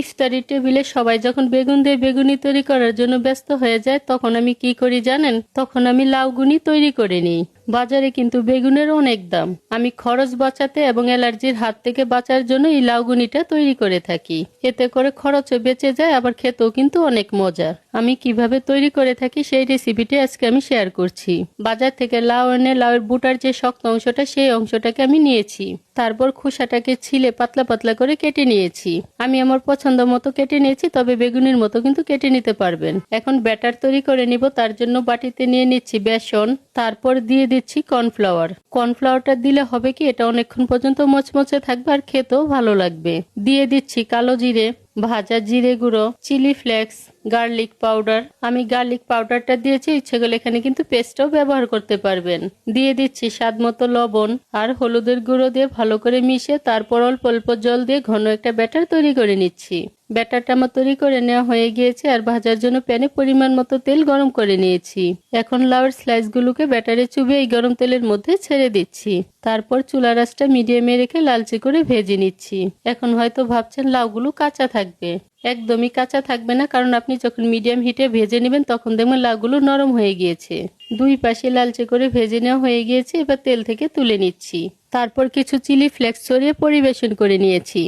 ইফতারি টেবিলে সবাই যখন বেগুন দিয়ে বেগুনি তৈরি করার জন্য ব্যস্ত হয়ে যায়, তখন আমি কি করি জানেন? তখন আমি লাউগুনি তৈরি করে নিই। বাজারে কিন্তু বেগুনের অনেক দাম। আমি খরচ বাঁচাতে এবং অ্যালার্জির হাত থেকে বাঁচার জন্য এই লাউগুনিটা তৈরি করে থাকি। এতে করে খরচও বেঁচে যায়, আবার খেতেও কিন্তু অনেক মজার। আমি কিভাবে তৈরি করে থাকি সেই রেসিপিটি আজকে আমি শেয়ার করছি। বাজার থেকে লাউ এনে লাউয়ের বুটার যে শক্ত অংশটা, সেই অংশটাকে আমি নিয়েছি। তারপর খোসাটাকে ছিলে পাতলা পাতলা করে কেটে নিয়েছি। আমি আমার পছন্দ মতো কেটে নিয়েছি, তবে বেগুনের মতো কিন্তু কেটে নিতে পারবেন। এখন ব্যাটার তৈরি করে নিব। তার জন্য বাটিতে নিয়ে নিচ্ছি বেসন, তারপর দিয়ে দিচ্ছি কর্নফ্লাওয়ার। কর্নফ্লাওয়ারটা দিলে হবে কি, এটা অনেকক্ষণ পর্যন্ত মচমচে থাকবে আর খেতেও ভালো লাগবে। দিয়ে দিচ্ছি কালো জিরে, ভাজা জিরে গুঁড়ো, চিলি ফ্লেক্স, গার্লিক পাউডার। আমি গার্লিক পাউডারটা দিয়েছি, ইচ্ছে করলে এখানে কিন্তু পেস্টও ব্যবহার করতে পারবেন। দিয়ে দিচ্ছি স্বাদ মতো লবণ আর হলুদের গুঁড়ো দিয়ে ভালো করে মিশিয়ে তারপর অল্প অল্প জল দিয়ে ঘন একটা ব্যাটার তৈরি করে নিচ্ছি। ব্যাটারটা আমার তৈরি করে নেওয়া হয়ে গিয়েছে আর ভাজার জন্য প্যানে পরিমাণ মতো তেল গরম করে নিয়েছি। এখন লাউয়ের স্লাইসগুলোকে ব্যাটারে চুবিয়ে এই গরম তেলের মধ্যে ছেড়ে দিচ্ছি। তারপর চুলার আঁচটা মিডিয়ামে রেখে লালচে করে ভেজে নিচ্ছি। এখন হয়তো ভাবছেন লাউগুলো কাঁচা থাকবে। একদমই কাঁচা থাকবে না, কারণ আপনি যখন মিডিয়াম হিটে ভেজে নেবেন তখন দেখবেন লাউগুলো নরম হয়ে গিয়েছে। দুই পাশে লালচে করে ভেজে নেওয়া হয়ে গিয়েছে, এবার তেল থেকে তুলে নিচ্ছি। তারপর কিছু চিলি ফ্লেক্স ছড়িয়ে পরিবেশন করে নিয়েছি।